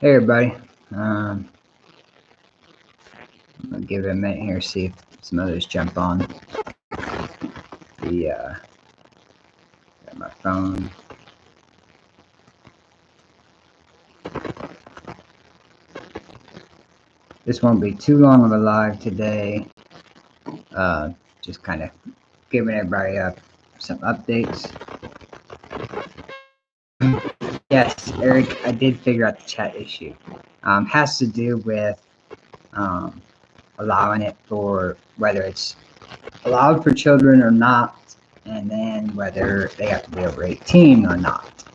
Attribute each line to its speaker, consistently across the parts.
Speaker 1: Hey everybody, I'm gonna give it a minute here, see if some others jump on. Got my phone. This won't be too long of a live today. Just kind of giving everybody up some updates. Yes, Eric, I did figure out the chat issue. Has to do with allowing it for whether it's allowed for children or not, and then whether they have to be over 18 or not.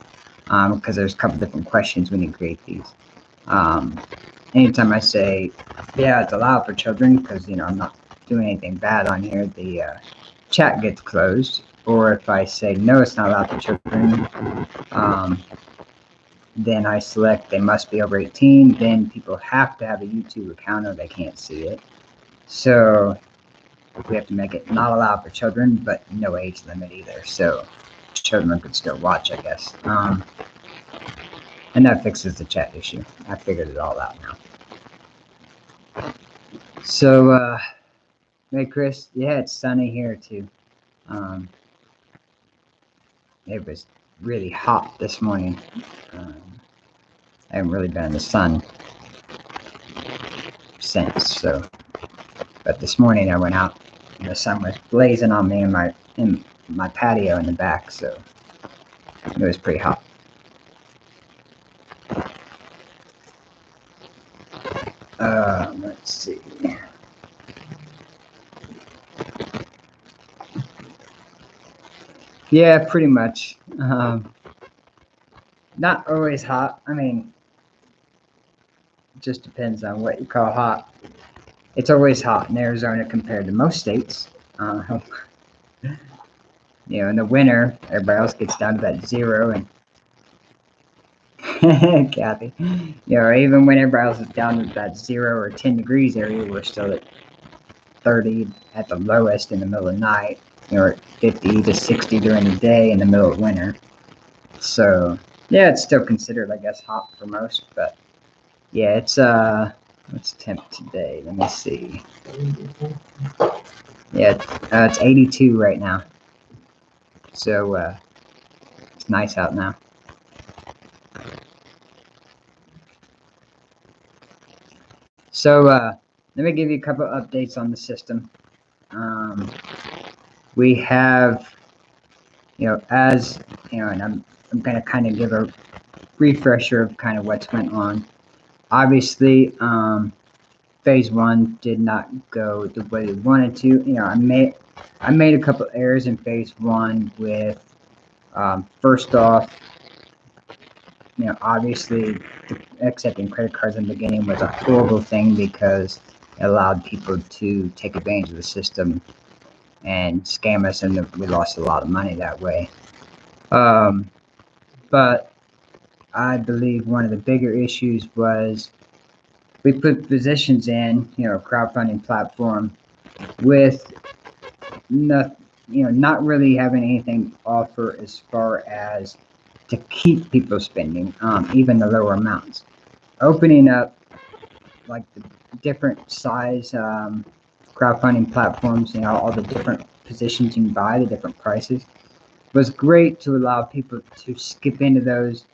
Speaker 1: Because there's a couple different questions when you create these. Anytime I say, yeah, it's allowed for children, because I'm not doing anything bad on here, the chat gets closed. Or if I say no, it's not allowed for children, then I select they must be over 18. Then people have to have a YouTube account or they can't see it. So we have to make it not allowed for children, but no age limit either. So children could still watch, I guess. And that fixes the chat issue. I figured it all out now. So, hey Chris, yeah, it's sunny here too. It was really hot this morning. I haven't really been in the sun since, so. But this morning I went out and the sun was blazing on me in my patio in the back, so it was pretty hot. Let's see. Yeah, pretty much. Not always hot. I mean, it just depends on what you call hot. It's always hot in Arizona compared to most states. In the winter, everybody else gets down to that 0 and Kathy, even when everybody else is down to that 0 or 10 degrees area, we're still at 30 at the lowest in the middle of the night, or 50 to 60 during the day in the middle of winter. So yeah, it's still considered, I guess, hot for most, but yeah, it's what's temp today? Let me see. Yeah, it's 82 right now. So it's nice out now. So let me give you a couple of updates on the system. We have, and I'm going to kind of give a refresher of kind of what's went on. Obviously, phase 1 did not go the way we wanted to. I made a couple errors in phase 1 with, first off, obviously accepting credit cards in the beginning was a horrible thing because it allowed people to take advantage of the system and scam us, and we lost a lot of money that way. But I believe one of the bigger issues was we put positions in, crowdfunding platform with not really having anything to offer as far as to keep people spending, even the lower amounts. Opening up like the different size crowdfunding platforms, all the different positions you can buy, the different prices, was great to allow people to skip into those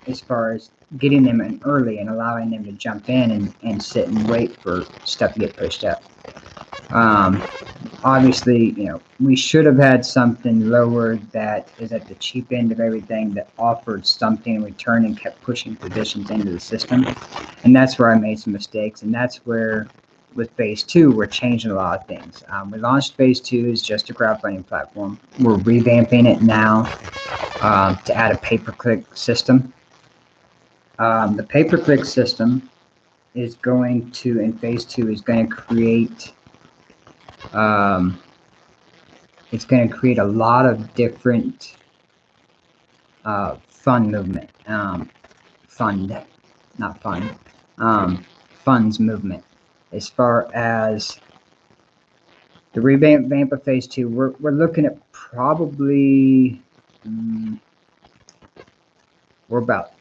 Speaker 1: as far as getting them in early and allowing them to jump in and sit and wait for stuff to get pushed up. Obviously, we should have had something lower that is at the cheap end of everything that offered something in return and kept pushing positions into the system. And that's where I made some mistakes. And that's where, with phase 2, we're changing a lot of things. We launched phase 2 as just a crowdfunding platform. We're revamping it now to add a pay-per-click system. The pay-per-click system is going to, in phase 2, is going to create it's going to create a lot of different funds movement as far as the revamp of phase 2. We're looking at probably we're about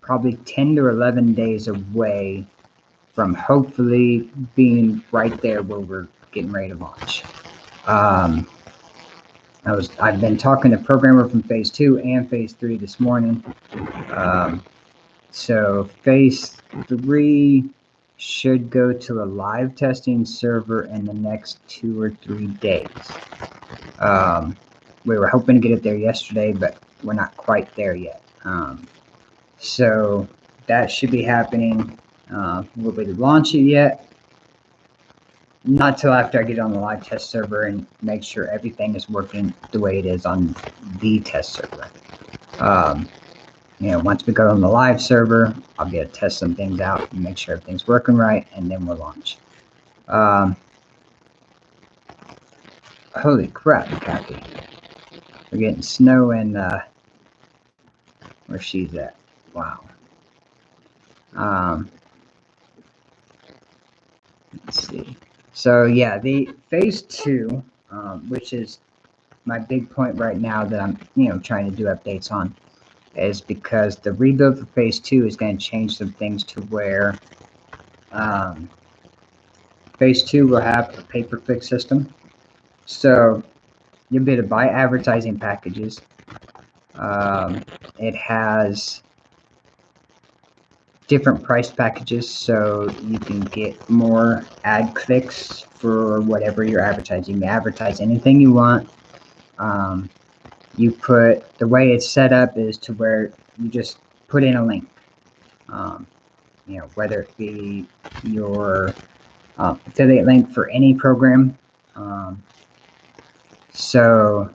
Speaker 1: probably 10 to 11 days away from hopefully being right there where we're getting ready to launch. I've been talking to programmer from phase 2 and phase 3 this morning. So phase 3 should go to a live testing server in the next 2 or 3 days. We were hoping to get it there yesterday, but we're not quite there yet. So that should be happening. Will we launch it yet? Not till after I get on the live test server and make sure everything is working the way it is on the test server. Once we go on the live server, I'll be able to test some things out and make sure everything's working right, and then we'll launch. Holy crap, Kathy. We're getting snow in where she's at. Wow. Let's see. So yeah, the phase 2, which is my big point right now that I'm trying to do updates on, is because the rebuild for phase 2 is going to change some things to where phase 2 will have a pay-per-click system. So you'll be able to buy advertising packages. It has different price packages, so you can get more ad clicks for whatever you're advertising. You may advertise anything you want. The way it's set up is to where you just put in a link, whether it be your affiliate link for any program. So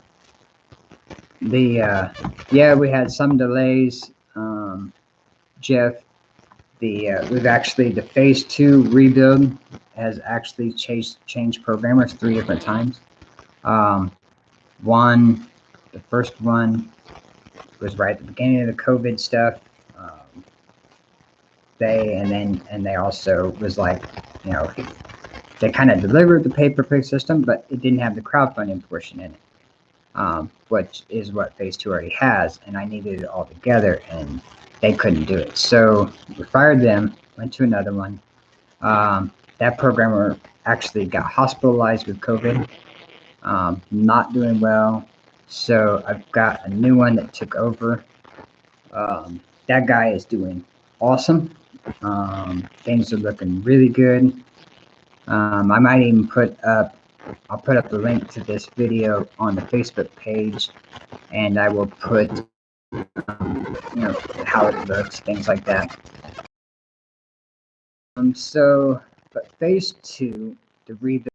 Speaker 1: we had some delays, Jeff. The phase 2 rebuild has actually changed programmers 3 different times. The first one was right at the beginning of the COVID stuff. They also was like, they kind of delivered the pay-per-click system, but it didn't have the crowdfunding portion in it, which is what phase 2 already has, and I needed it all together, and they couldn't do it. So we fired them, went to another one. That programmer actually got hospitalized with COVID, not doing well. So I've got a new one that took over. That guy is doing awesome. Things are looking really good. I might even I'll put up the link to this video on the Facebook page, and I will put, how it looks, things like that. But phase 2, the rebuild,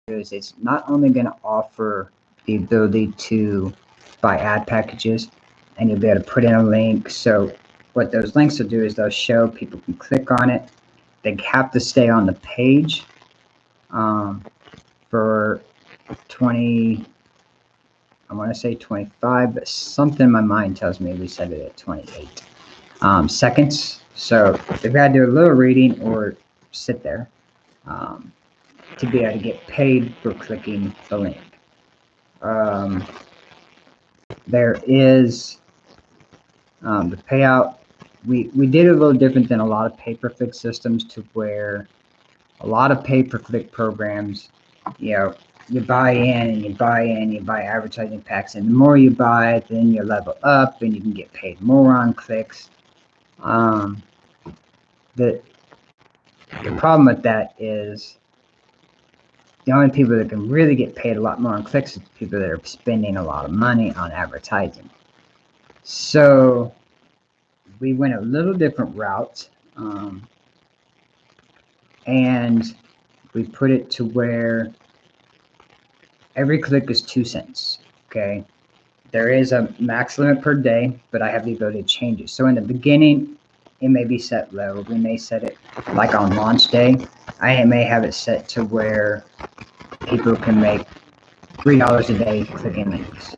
Speaker 1: is it's not only going to offer the ability to buy ad packages, and you'll be able to put in a link. So what those links will do is they'll show people can click on it. They have to stay on the page for 20, I want to say 25, but something in my mind tells me we set it at 28 seconds. So they've got to do a little reading or sit there to be able to get paid for clicking the link. There is the payout. We did it a little different than a lot of pay-per-click systems, to where a lot of pay-per-click programs, you buy in and you buy advertising packs, and the more you buy, then you level up and you can get paid more on clicks. The problem with that is the only people that can really get paid a lot more on clicks is people that are spending a lot of money on advertising. So we went a little different route, and we put it to where every click is 2 cents. Okay, there is a max limit per day, but I have the ability to change it. So in the beginning, it may be set low. We may set it like on launch day. I may have it set to where people can make $3 a day clicking links.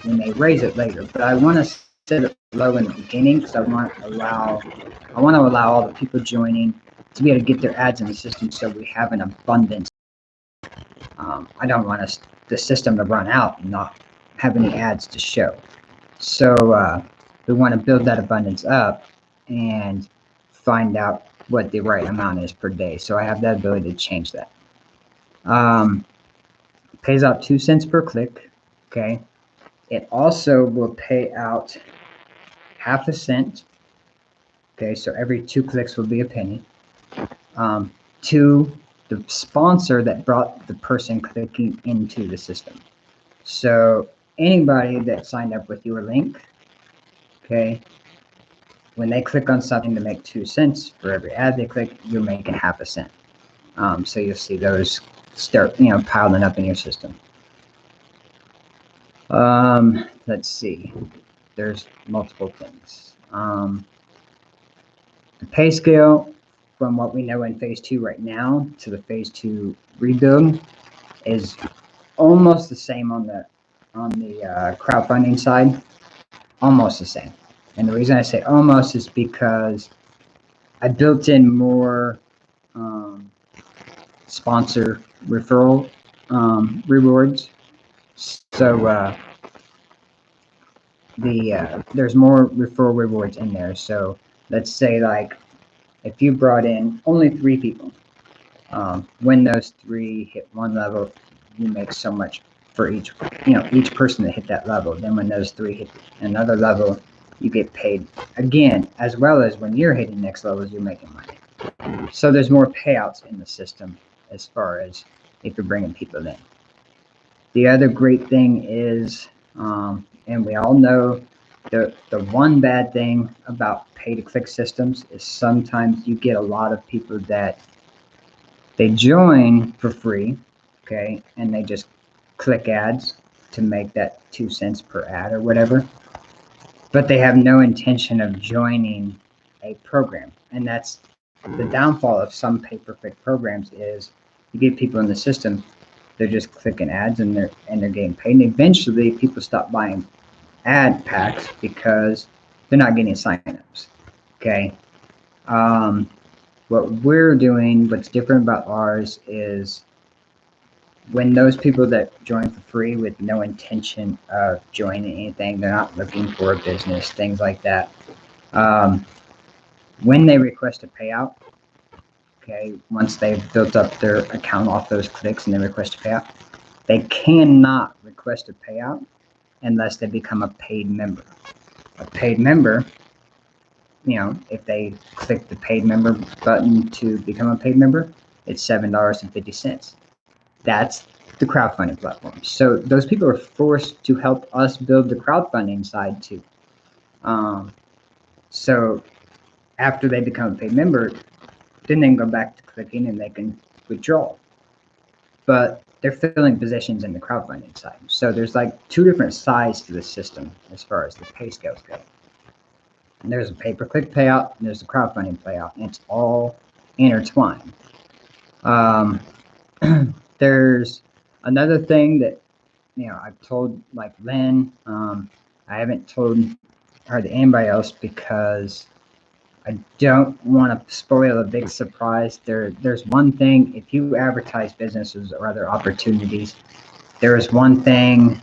Speaker 1: We may raise it later, but I want to set it low in the beginning because I want to allow all the people joining to be able to get their ads in the system, so we have an abundance. I don't want the system to run out and not have any ads to show. So we want to build that abundance up, and find out what the right amount is per day. So I have that ability to change that. Pays out 2 cents per click. Okay. It also will pay out half a cent. Okay. So every 2 clicks will be a penny. To the sponsor that brought the person clicking into the system. So anybody that signed up with your link, okay, when they click on something to make 2 cents for every ad they click, you're making half a cent. So you'll see those start, piling up in your system. Let's see. There's multiple things. The pay scale, from what we know in phase 2 right now to the phase 2 rebuild, is almost the same on the crowdfunding side. Almost the same. And the reason I say almost is because I built in more sponsor referral rewards. So there's more referral rewards in there. So let's say, like, if you brought in only 3 people, when those 3 hit one level, you make so much for each person that hit that level. Then when those 3 hit another level, you get paid again, as well as when you're hitting next levels, you're making money. So there's more payouts in the system as far as if you're bringing people in. The other great thing is, and we all know, the one bad thing about pay-to-click systems is sometimes you get a lot of people that they join for free, okay, and they just click ads to make that 2 cents per ad or whatever, but they have no intention of joining a program. And that's the downfall of some pay-per-click programs, is you get people in the system, they're just clicking ads and they're getting paid. And eventually people stop buying ad packs because they're not getting signups. Okay. What we're doing, what's different about ours, is when those people that join for free with no intention of joining anything, they're not looking for a business, things like that. When they request a payout, okay, once they've built up their account off those clicks and they request a payout, they cannot request a payout unless they become a paid member. A paid member, if they click the paid member button to become a paid member, it's $7.50. That's the crowdfunding platform. So those people are forced to help us build the crowdfunding side too. So after they become a paid member, then they can go back to clicking and they can withdraw. But they're filling positions in the crowdfunding side. So there's like 2 different sides to the system as far as the pay scales go. And there's a pay-per-click payout and there's a crowdfunding payout, and it's all intertwined. There's another thing that I've told, like, Lynn. I haven't told her to anybody else because I don't want to spoil a big surprise. There's one thing, if you advertise businesses or other opportunities, there is one thing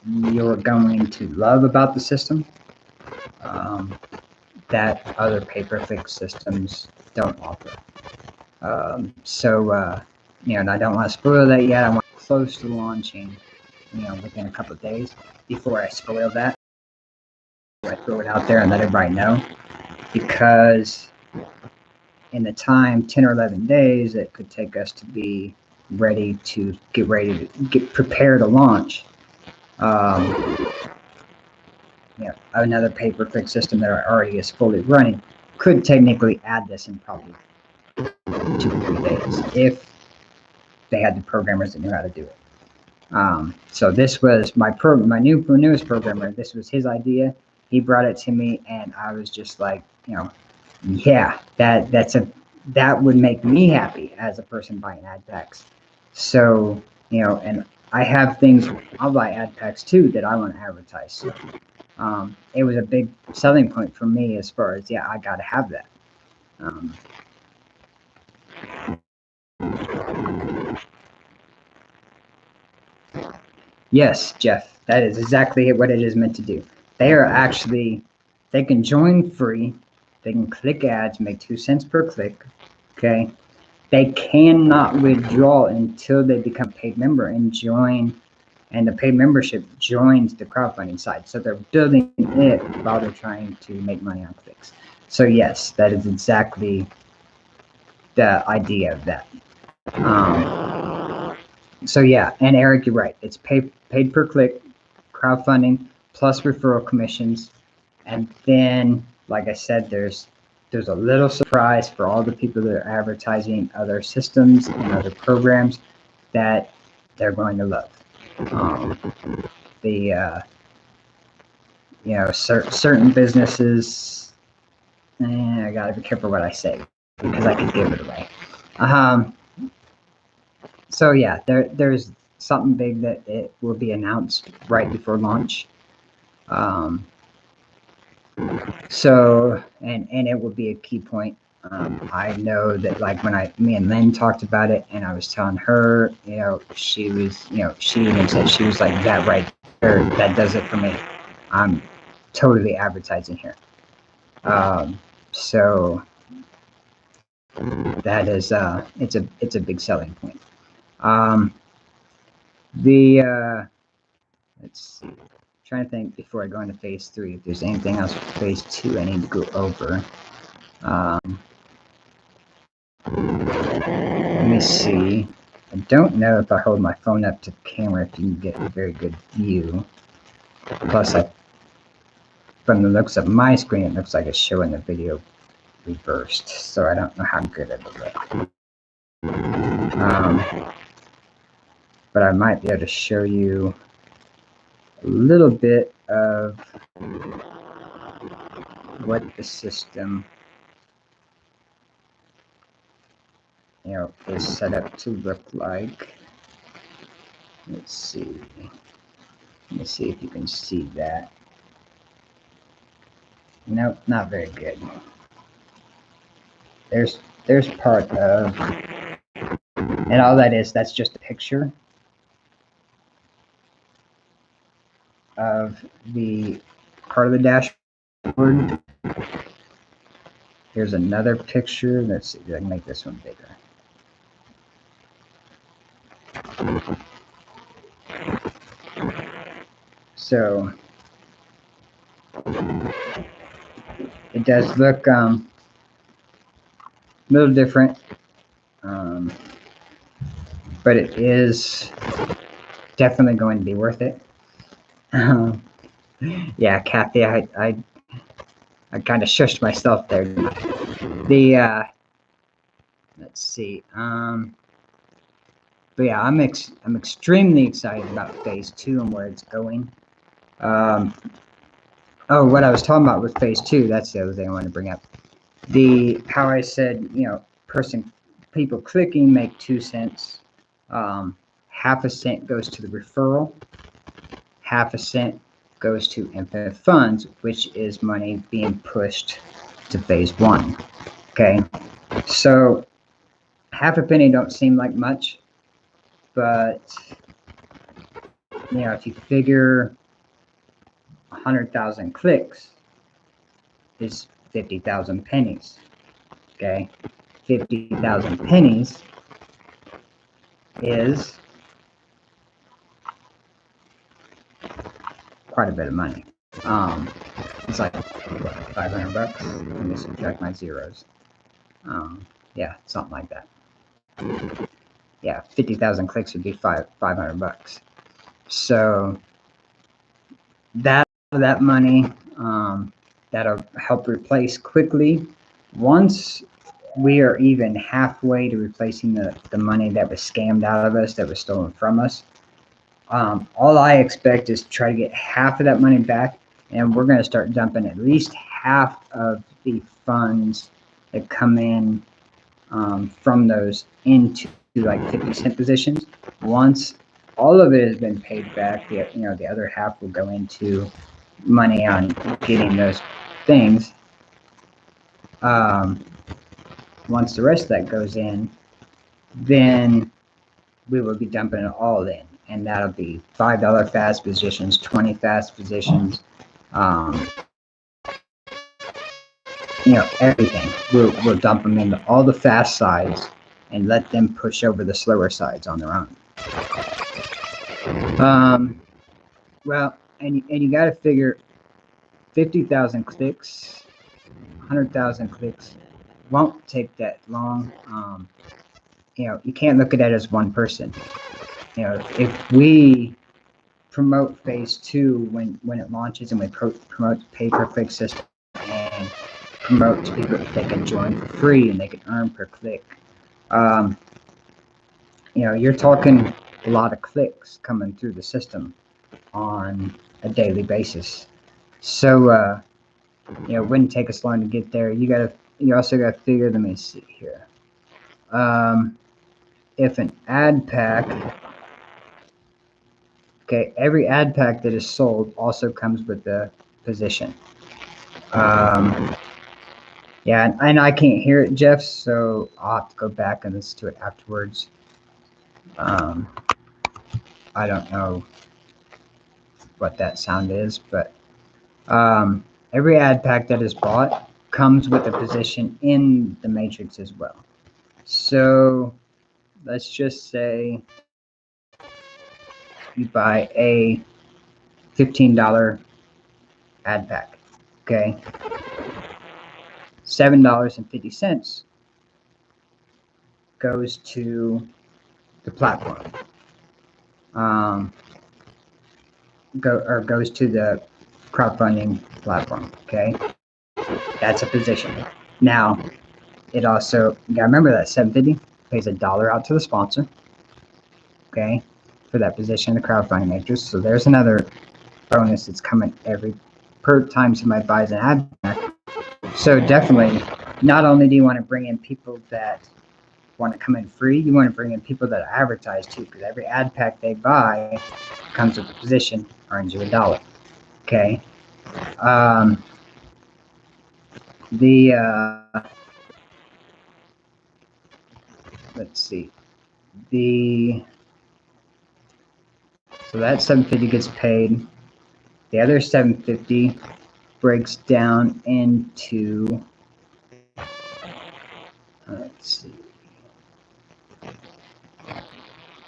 Speaker 1: you're going to love about the system that other pay-per-click systems don't offer. And I don't want to spoil that yet. I want close to launching, within a couple of days. Before I spoil that, I throw it out there and let everybody know, because in the time, 10 or 11 days, it could take us to be ready to get prepared to launch. Another pay-per-click system that already is fully running could technically add this in probably 2 or 3 days if they had the programmers that knew how to do it. So this was my newest programmer. This was his idea. He brought it to me, and I was just like, yeah, that would make me happy as a person buying ad packs. So, and I have things, I'll buy ad packs too that I want to advertise. So, it was a big selling point for me as far as, I got to have that. Yes, Jeff, that is exactly what it is meant to do. They can join free, They can click ads, make 2 cents per click. Okay. They cannot withdraw until they become a paid member and join, and the paid membership joins the crowdfunding site. So they're building it while they're trying to make money on clicks. So yes, that is exactly the idea of that. So yeah, and Eric, you're right. It's paid per click, crowdfunding plus referral commissions, and then, like I said, there's a little surprise for all the people that are advertising other systems and other programs that they're going to love. Certain businesses. I gotta be careful what I say because I could give it away. So yeah, there's something big that it will be announced right before launch. So and it will be a key point. I know that, like, when me and Lynn talked about it, and I was telling her, she was, she even said, she was like, that right there, that does it for me. I'm totally advertising here. So that is, it's a big selling point. Let's see. Trying to think before I go into phase 3 if there's anything else for phase 2 I need to go over. Let me see. I don't know if I hold my phone up to the camera if you can get a very good view. Plus, from the looks of my screen, it looks like it's showing the video reversed, so I don't know how good it'll look. But I might be able to show you a little bit of what the system is set up to look like. Let's see. Let me see if you can see that. Nope, not very good. There's part of, and all that is, that's just a picture of the part of the dashboard. Here's another picture. Let's see if I can make this one bigger. So it does look a little different, but it is definitely going to be worth it. Yeah, Kathy, I kind of shushed myself there. Let's see. But yeah, I'm extremely excited about phase 2 and where it's going. What I was talking about with phase 2, that's the other thing I want to bring up. How I said, people clicking make 2 cents. Half a cent goes to the referral. Half a cent goes to Infinite Funds, which is money being pushed to phase 1. Okay, so half a penny don't seem like much, but if you figure 100,000 clicks is 50,000 pennies. Okay, 50,000 pennies is quite a bit of money. It's like what, $500. Let me subtract my zeros. Yeah, something like that. Yeah, 50,000 clicks would be $500. So that money, that'll help replace quickly. Once we are even halfway to replacing the money that was scammed out of us, that was stolen from us, all I expect is to try to get half of that money back, and we're going to start dumping at least half of the funds that come in from those into like 50-cent positions. Once all of it has been paid back, the other half will go into money on getting those things. Once the rest of that goes in, then we will be dumping it all in, and that'll be $5 fast positions, 20 fast positions, everything. We'll dump them into all the fast sides and let them push over the slower sides on their own. Well, and you got to figure 50,000 clicks, 100,000 clicks won't take that long. You can't look at it as one person. If we promote phase 2 when it launches, and we promote pay-per-click system and promote to people that they can join for free and they can earn per click, you're talking a lot of clicks coming through the system on a daily basis. So it wouldn't take us long to get there. You also got to figure, let me see here. If an ad pack, okay, every ad pack that is sold also comes with a position. Yeah, and I can't hear it, Jeff, so I'll have to go back and listen to it afterwards. I don't know what that sound is, but every ad pack that is bought comes with a position in the matrix as well. So let's just say you buy a $15 ad pack, okay? $7.50 goes to the platform. Goes to the crowdfunding platform, okay? That's a position. Now, it also, you gotta remember that $7.50 pays $1 out to the sponsor, okay, for that position in the crowdfunding matrix. So there's another bonus that's coming per time somebody buys an ad pack. So definitely, not only do you want to bring in people that want to come in free, you want to bring in people that advertise too, because every ad pack they buy comes with a position, earns you $1. Okay. Let's see. So that $7.50 gets paid. The other $7.50 breaks down into, let's see,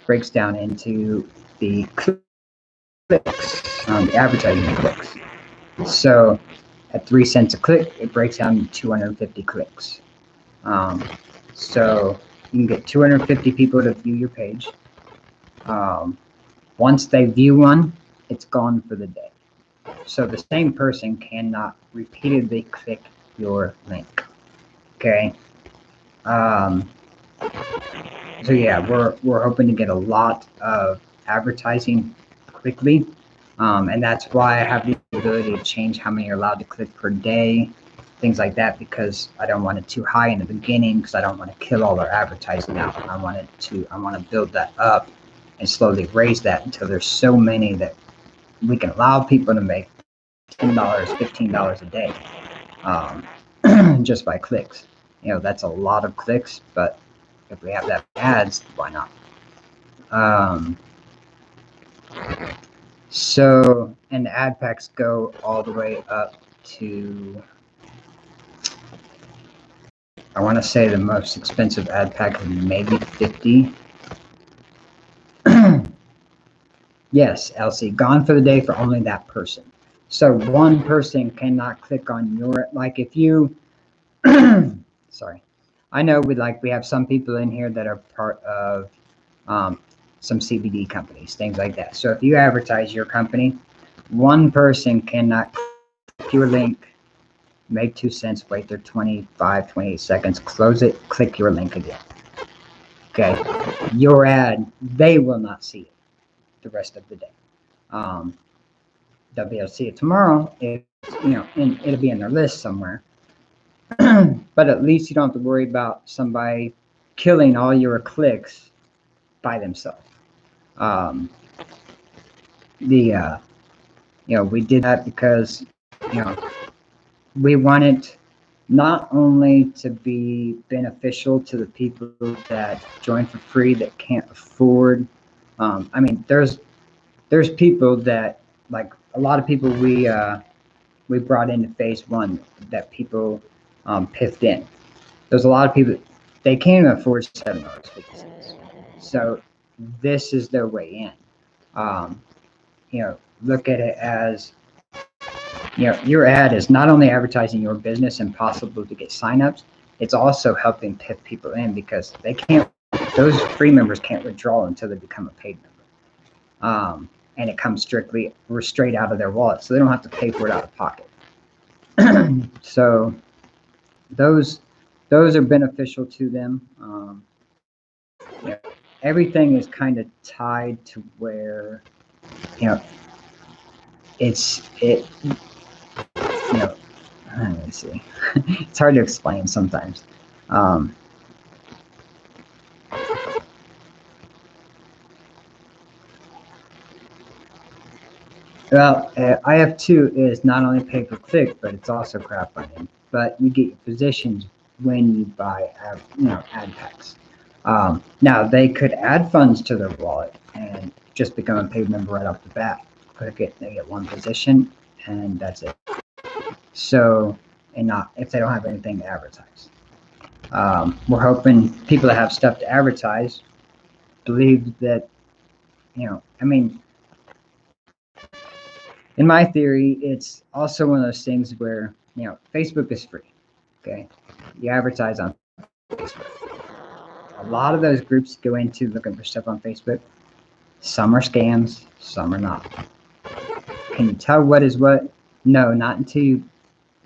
Speaker 1: breaks down into the clicks, the advertising clicks. So at 3 cents a click, it breaks down to 250 clicks. So you can get 250 people to view your page. Once they view one, it's gone for the day. So the same person cannot repeatedly click your link. Okay. So yeah, we're hoping to get a lot of advertising quickly, and that's why I have the ability to change how many you're allowed to click per day, things like that, because I don't want it too high in the beginning, because I don't want to kill all our advertising out. I want to build that up and slowly raise that until there's so many that we can allow people to make $10, $15 a day, just by clicks. That's a lot of clicks, but if we have that ads, why not? So, and the ad packs go all the way up to, I want to say the most expensive ad pack is maybe 50. Yes, Elsie, gone for the day for only that person. So one person cannot click on your, like if you, sorry, I know we have some people in here that are part of some CBD companies, things like that. So if you advertise your company, one person cannot click your link, make 2 cents, wait their 25, 28 seconds, close it, click your link again. Okay, your ad, they will not see it the rest of the day. They'll be able to see it tomorrow, and it'll be in their list somewhere. But at least you don't have to worry about somebody killing all your clicks by themselves. We did that because, we wanted not only to be beneficial to the people that join for free that can't afford. There's people that, like a lot of people we brought into phase 1 that people piffed in. There's a lot of people, they can't even afford $7.50. So this is their way in. Look at it as, your ad is not only advertising your business and possible to get signups, it's also helping piff people in because those free members can't withdraw until they become a paid member. And it comes straight out of their wallet, so they don't have to pay for it out of pocket. So those are beneficial to them. Everything is kind of tied to where it let me see. It's hard to explain sometimes. Well, IF2 is not only pay-per-click, but it's also crowdfunding. But you get your positions when you buy ad packs. Now, they could add funds to their wallet and just become a paid member right off the bat. They get one position, and that's it. So, and not if they don't have anything to advertise. We're hoping people that have stuff to advertise believe that, in my theory, it's also one of those things where, Facebook is free. Okay. You advertise on Facebook. A lot of those groups go into looking for stuff on Facebook. Some are scams, some are not. Can you tell what is what? No, not until you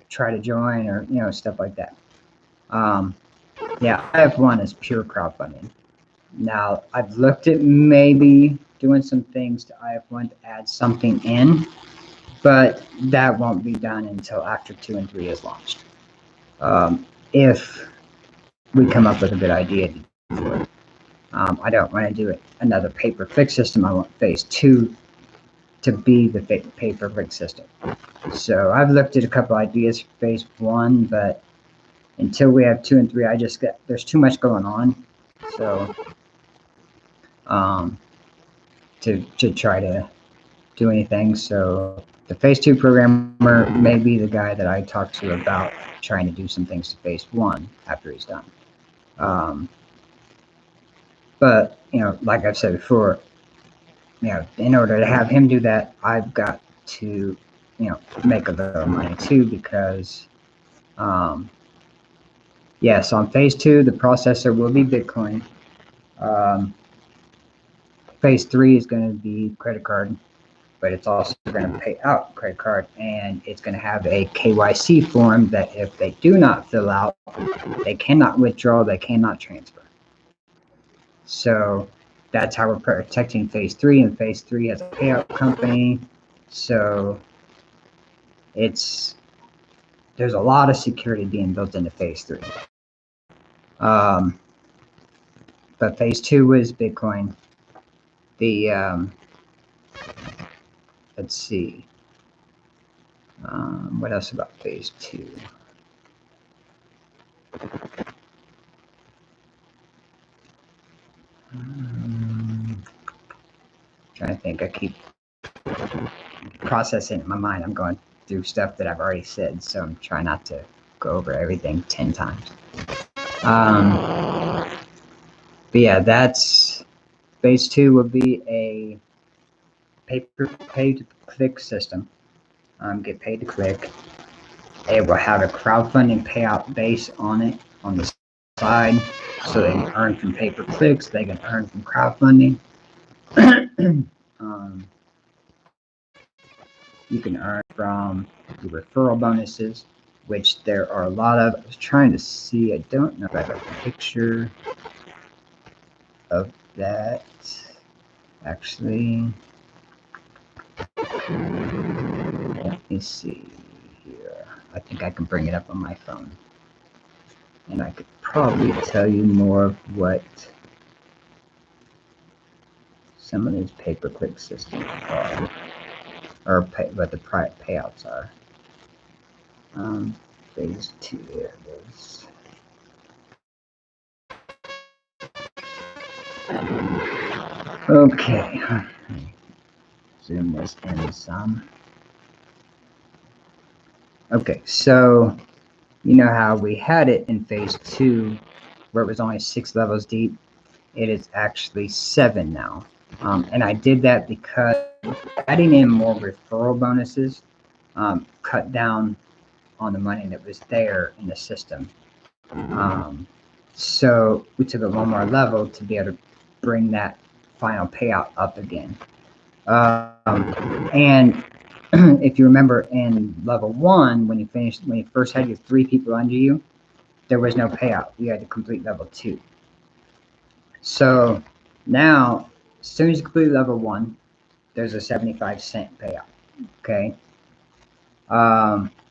Speaker 1: try to join or, stuff like that. IF1 is pure crowdfunding. Now, I've looked at maybe doing some things to IF1 to add something in, but that won't be done until after 2 and 3 is launched. If we come up with a good idea to do it. I don't want to do it another pay-per-click system. I want phase 2 to be the pay-per-click system. So I've looked at a couple ideas for phase 1, but until we have 2 and 3, there's too much going on. So to try to do anything. So the phase 2 programmer may be the guy that I talk to about trying to do some things to phase 1 after he's done. But, like I've said before, in order to have him do that, I've got to, make a little money too, because, so on phase 2, the processor will be Bitcoin. Phase 3 is going to be credit card, but it's also going to pay out credit card, and it's going to have a KYC form that if they do not fill out, they cannot withdraw, they cannot transfer. So that's how we're protecting phase 3, and phase 3 has a payout company. So there's a lot of security being built into phase 3. But phase 2 is Bitcoin. Let's see. What else about phase 2? Trying to think. I keep processing in my mind. I'm going through stuff that I've already said, so I'm trying not to go over everything 10 times. But yeah, that's phase 2 will be a pay-to-click system. Get paid to click. It will have a crowdfunding payout base on it on the side, so they can earn from pay-per-clicks. They can earn from crowdfunding. You can earn from the referral bonuses, which there are a lot of. I was trying to see. I don't know if I have a picture of that. Actually, let me see here. I think I can bring it up on my phone. And I could probably tell you more of what some of these pay-per-click systems are, or what the payouts are. Phase 2, there it is. Okay, zoom this in some. Okay, so you know how we had it in phase 2 where it was only 6 levels deep? It is actually 7 now. And I did that because adding in more referral bonuses cut down on the money that was there in the system. So we took it one more level to be able to bring that final payout up again. And if you remember in level 1, when you first had your 3 people under you, there was no payout. You had to complete level 2. So now, as soon as you complete level 1, there's a 75-cent payout. Okay.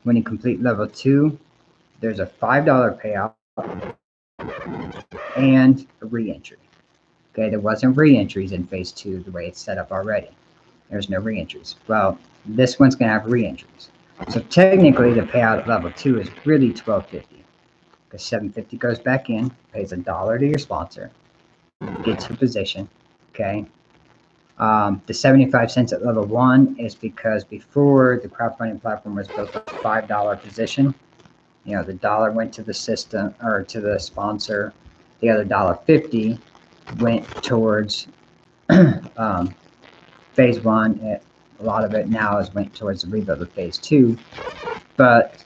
Speaker 1: When you complete level 2, there's a $5 payout and a re-entry. Okay, there wasn't re-entries in phase 2 the way it's set up already. There's no re-entries. Well, this one's going to have re-entries. So technically, the payout at level 2 is really $12.50 because $7.50 goes back in, pays $1 to your sponsor, gets your position. Okay. The 75 cents at level 1 is because before the crowdfunding platform was built a $5 position. You know, the dollar went to the system or to the sponsor. The other $1.50 went towards phase 1. A lot of it now is went towards the rebuild of phase 2. But,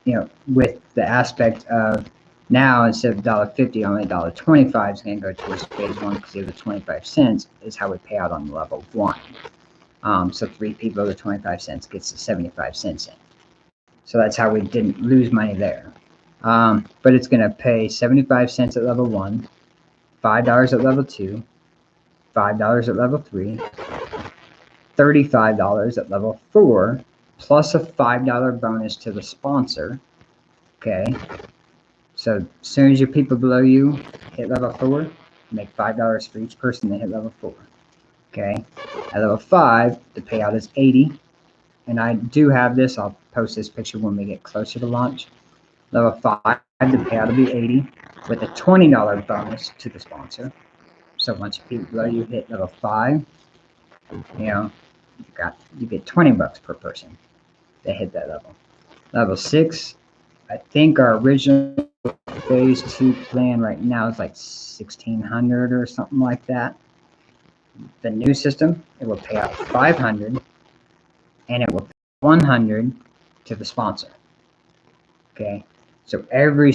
Speaker 1: you know, with the aspect of now instead of $1.50, only $1.25 is going to go towards phase 1 because the other 25 cents is how we pay out on level 1. So 3 people over 25 cents gets the 75 cents in. So that's how we didn't lose money there. But it's going to pay 75 cents at level 1, $5 at level 2, $5 at level 3, $35 at level 4, plus a $5 bonus to the sponsor. Okay. So as soon as your people below you hit level 4, make $5 for each person that hit level 4. Okay. At level 5, the payout is $80. And I do have this. I'll post this picture when we get closer to launch. Level 5, the payout will be $80 with a $20 bonus to the sponsor. So once your people below you hit level 5, you know, you get $20 per person that hit that level. Level 6, I think our original phase 2 plan right now is like 1,600 or something like that. The new system, it will pay out 500 and it will pay 100 to the sponsor. Okay, so every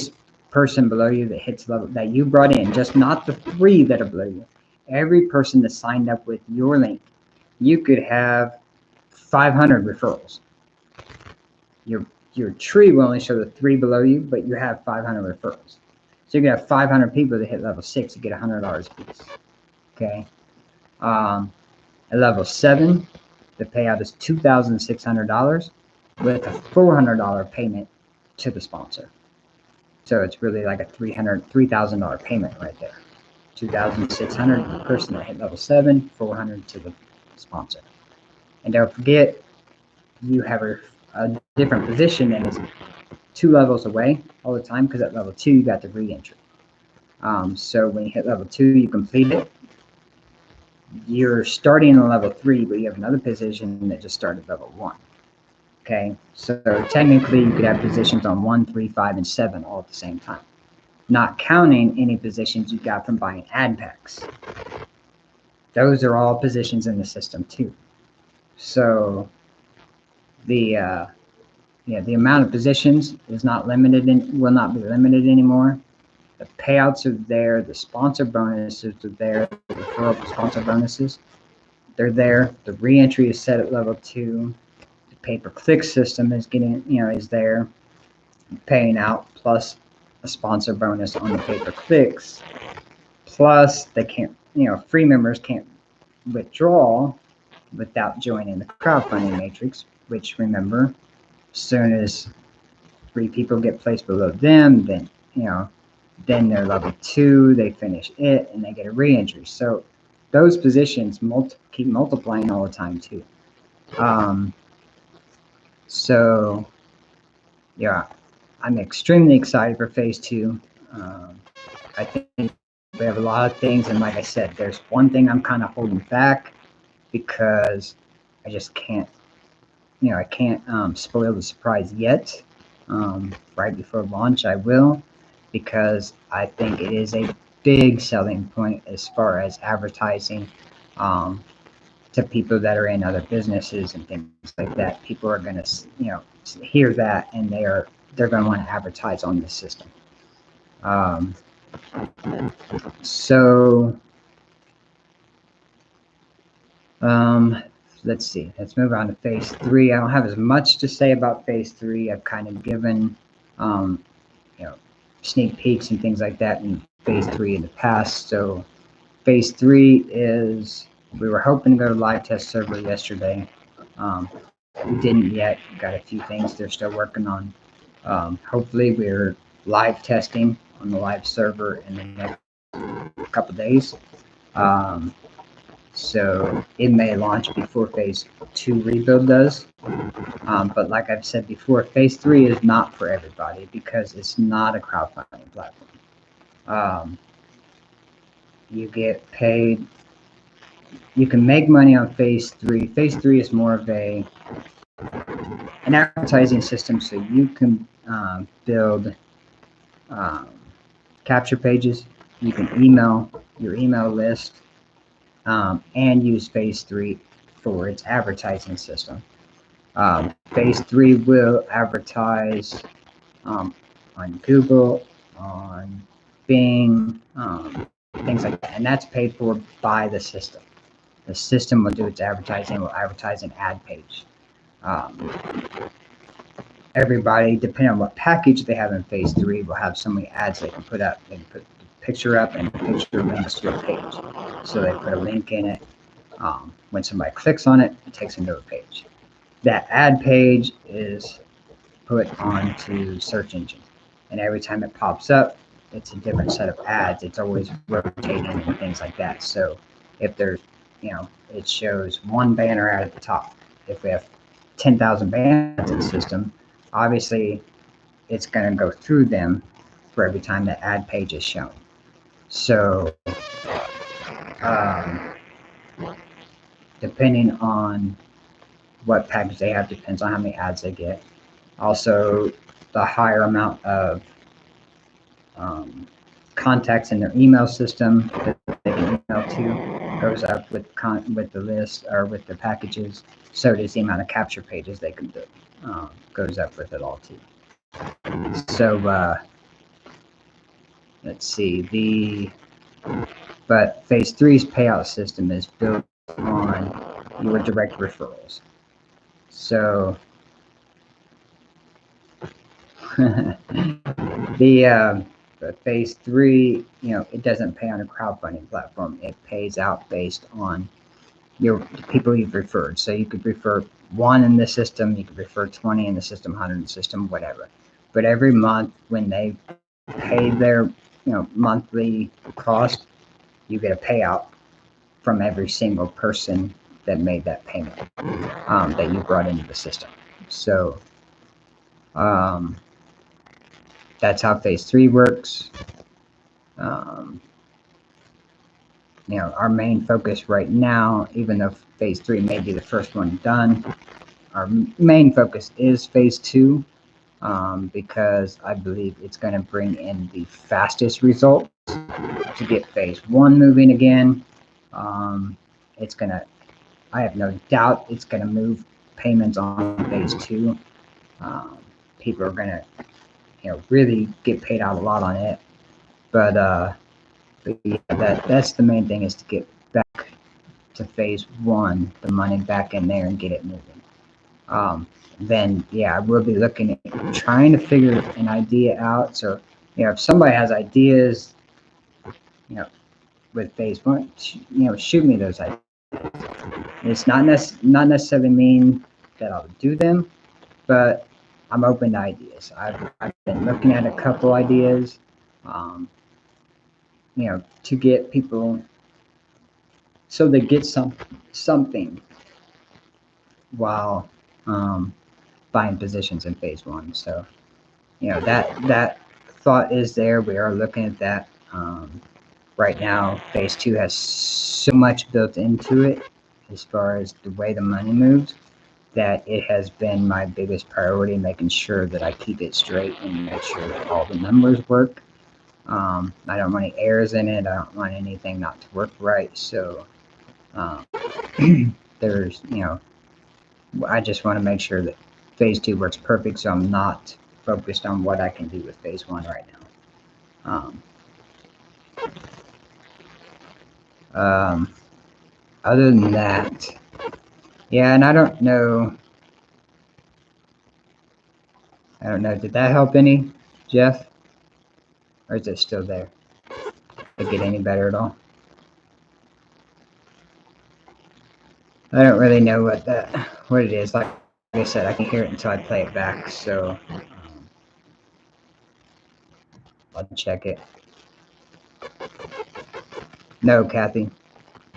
Speaker 1: person below you that hits level that you brought in, just not the 3 that are below you, every person that signed up with your link, you could have 500 referrals. Your tree will only show the 3 below you, but you have 500 referrals. So you can have 500 people that hit level 6, you get $100 a piece. Okay. At level 7, the payout is $2,600 with a $400 payment to the sponsor. So it's really like a $3,000 payment right there. $2,600 per person that hit level 7, $400 to the sponsor. And don't forget, you have a different position and it's 2 levels away all the time because at level 2 you got the re-entry. So when you hit level 2, you complete it. You're starting on level 3, but you have another position that just started level 1. Okay, so technically you could have positions on 1, 3, 5, and 7 all at the same time, not counting any positions you got from buying ad packs. Those are all positions in the system too. So the amount of positions is not limited and will not be limited anymore. The payouts are there. The sponsor bonuses are there. The referral sponsor bonuses, they're there. The re-entry is set at level 2. The pay-per-click system is is there, paying out plus a sponsor bonus on the pay-per-clicks. Plus, they can't, free members can't withdraw without joining the crowdfunding matrix, which remember, as soon as 3 people get placed below them, then they're level 2, they finish it, and they get a re-entry. So those positions keep multiplying all the time too. So yeah, I'm extremely excited for phase 2. I think we have a lot of things, and like I said, there's one thing I'm kind of holding back because I just can't, I can't spoil the surprise yet. right before launch, I will, because I think it is a big selling point as far as advertising to people that are in other businesses and things like that. People are going to, hear that, and they're going to want to advertise on the system. Um, so um, let's see. Let's move on to phase 3. I don't have as much to say about phase 3. I've kind of given um, you know, sneak peeks and things like that in phase 3 in the past. So phase 3 is, we were hoping to go to live test server yesterday. We didn't yet. Got a few things they're still working on. Hopefully we're live testing on the live server in the next couple days. So it may launch before phase 2 rebuild does. But like I've said before, phase 3 is not for everybody because it's not a crowdfunding platform. You get paid. You can make money on phase 3. Phase 3 is more of an advertising system, so you can build capture pages. You can email your email list and use phase 3 for its advertising system. Phase 3 will advertise on Google, on Bing, things like that, and that's paid for by the system. The system will do its advertising, will advertise an ad page. Everybody, depending on what package they have in phase 3, will have so many ads they can put up. They can put the picture up, and the picture links to a page. So they put a link in it. When somebody clicks on it, it takes them to a page. That ad page is put onto search engine, and every time it pops up, it's a different set of ads. It's always rotating and things like that. So if there's, it shows one banner ad at the top. If we have 10,000 banners in the system, obviously it's going to go through them for every time the ad page is shown. So depending on what package they have, depends on how many ads they get. Also, the higher amount of contacts in their email system that they can email to goes up with the list or with the packages. So does the amount of capture pages they can do. Goes up with it all too. So let's see, but phase 3's payout system is built on your direct referrals. So the phase 3, it doesn't pay on a crowdfunding platform. It pays out based on the people you've referred. So you could refer 1 in the system, you could refer 20 in the system, 100 in the system, whatever. But every month when they pay their monthly cost, you get a payout from every single person that made that payment that you brought into the system. So that's how phase 3 works. Our main focus right now, even though phase 3 may be the first one done, our main focus is phase 2 because I believe it's going to bring in the fastest results to get phase 1 moving again. It's going to, I have no doubt it's going to move payments on phase 2. People are going to, really get paid out a lot on it. But yeah, that's the main thing, is to get back to phase 1, the money back in there and get it moving. Then yeah, we'll be looking at trying to figure an idea out. So if somebody has ideas, with phase 1, shoot me those ideas. It's not necessarily mean that I'll do them, but I'm open to ideas. I've been looking at a couple ideas, to get people so they get something while buying positions in phase 1. So that thought is there. We are looking at that. Right now, phase 2 has so much built into it as far as the way the money moves. that it has been my biggest priority, making sure that I keep it straight and make sure that all the numbers work. I don't want any errors in it. I don't want anything not to work right. So um, there's, I just want to make sure that phase 2 works perfect. So I'm not focused on what I can do with phase 1 right now. Other than that, yeah, and I don't know. Did that help any, Jeff? Or is it still there? Did it get any better at all? I don't really know what it is. Like I said, I can hear it until I play it back. So I'll check it. No, Kathy.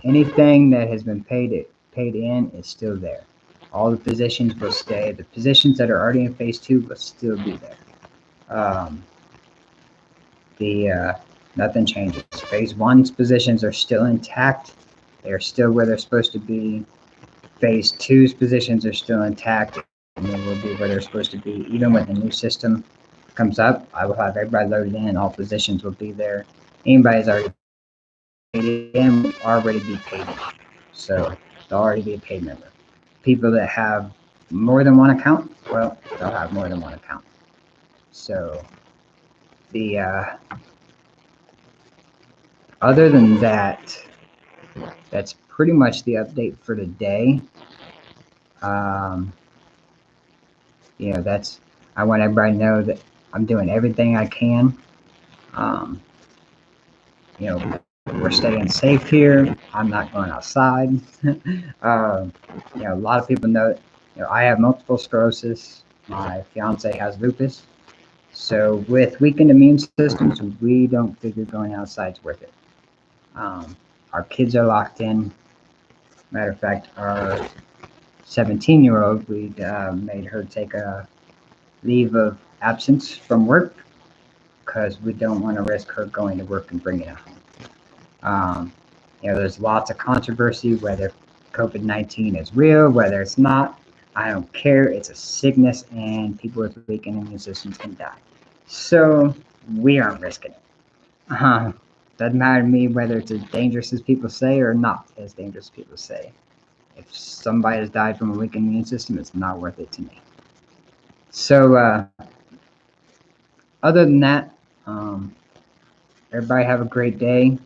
Speaker 1: Anything that has been paid in is still there. All the positions will stay. The positions that are already in phase 2 will still be there. Nothing changes. Phase 1's positions are still intact. They are still where they're supposed to be. Phase 2's positions are still intact, and they will be where they're supposed to be. Even when the new system comes up, I will have everybody loaded in. All positions will be there. Anybody's already paid in will already be paid. So they'll already be a paid member. People that have more than one account, well, they'll have more than one account. So other than that, that's pretty much the update for today. I want everybody to know that I'm doing everything I can. We're staying safe here. I'm not going outside. A lot of people know, I have multiple sclerosis. My fiance has lupus. So with weakened immune systems, we don't figure going outside is worth it. Our kids are locked in. Matter of fact, our 17-year-old, we made her take a leave of absence from work because we don't want to risk her going to work and bringing it home. There's lots of controversy whether COVID-19 is real, whether it's not. I don't care. It's a sickness, and people with weakened immune systems can die. So we aren't risking it. Doesn't matter to me whether it's as dangerous as people say or not as dangerous as people say. If somebody has died from a weakened immune system, it's not worth it to me. So other than that, everybody have a great day.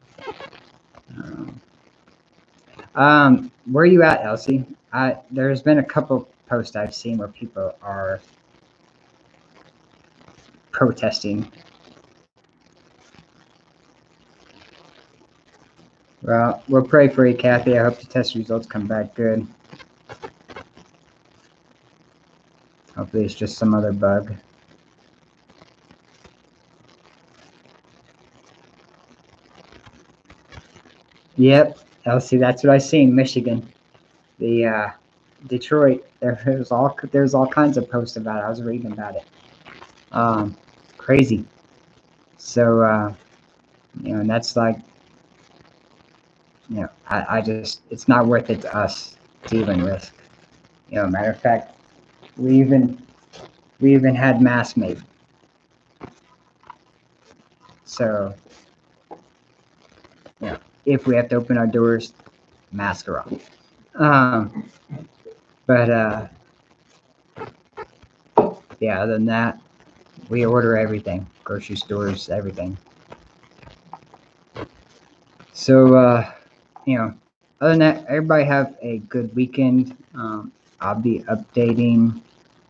Speaker 1: Where are you at, Elsie? There's been a couple posts I've seen where people are protesting. Well, we'll pray for you, Kathy. I hope the test results come back good. Hopefully it's just some other bug. Yep, Elsie, that's what I seen. Michigan, the Detroit. There's all kinds of posts about it. I was reading about it. Crazy. So and that's like, I just, it's not worth it to us to even risk. Matter of fact, we even had masks made. So if we have to open our doors, masks are on. But other than that, we order everything, grocery stores, everything. So other than that, everybody have a good weekend. I'll be updating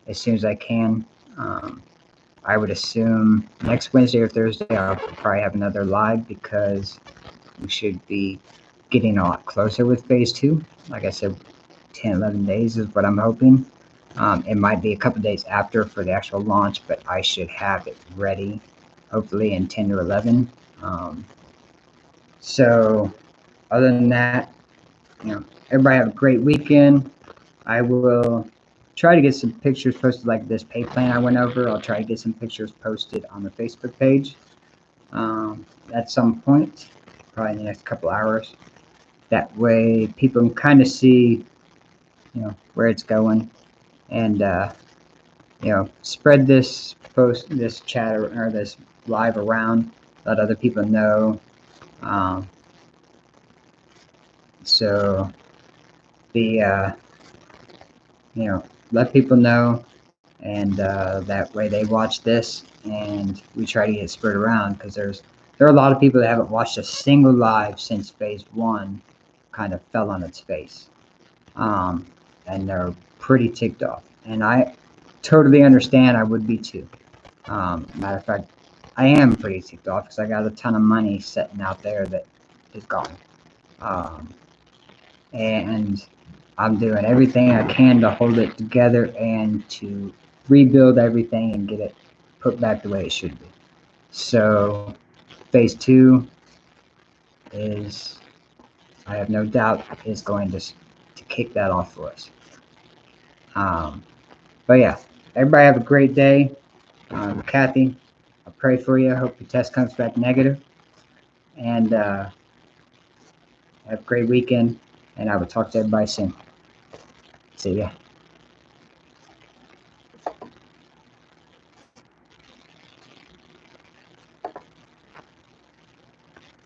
Speaker 1: as soon as I can. I would assume next Wednesday or Thursday I'll probably have another live because we should be getting a lot closer with phase 2. Like I said, 10, 11 days is what I'm hoping. It might be a couple days after for the actual launch, but I should have it ready, hopefully in 10 or 11. So other than that, everybody have a great weekend. I will try to get some pictures posted like this pay plan I went over. I'll try to get some pictures posted on the Facebook page at some point, probably in the next couple hours. That way people can kind of see, where it's going. and spread this post, this chat, or this live around. Let other people know. So be let people know, and that way they watch this, and we try to get spread around, because there are a lot of people that haven't watched a single live since phase 1 kind of fell on its face, and they're pretty ticked off, and I totally understand. I would be too. Matter of fact, I am pretty ticked off because I got a ton of money sitting out there that is gone, and I'm doing everything I can to hold it together and to rebuild everything and get it put back the way it should be. So phase 2 is, I have no doubt, is going to kick that off for us. But yeah, everybody have a great day. Kathy, I pray for you. I hope your test comes back negative. And have a great weekend. And I will talk to everybody soon. See ya.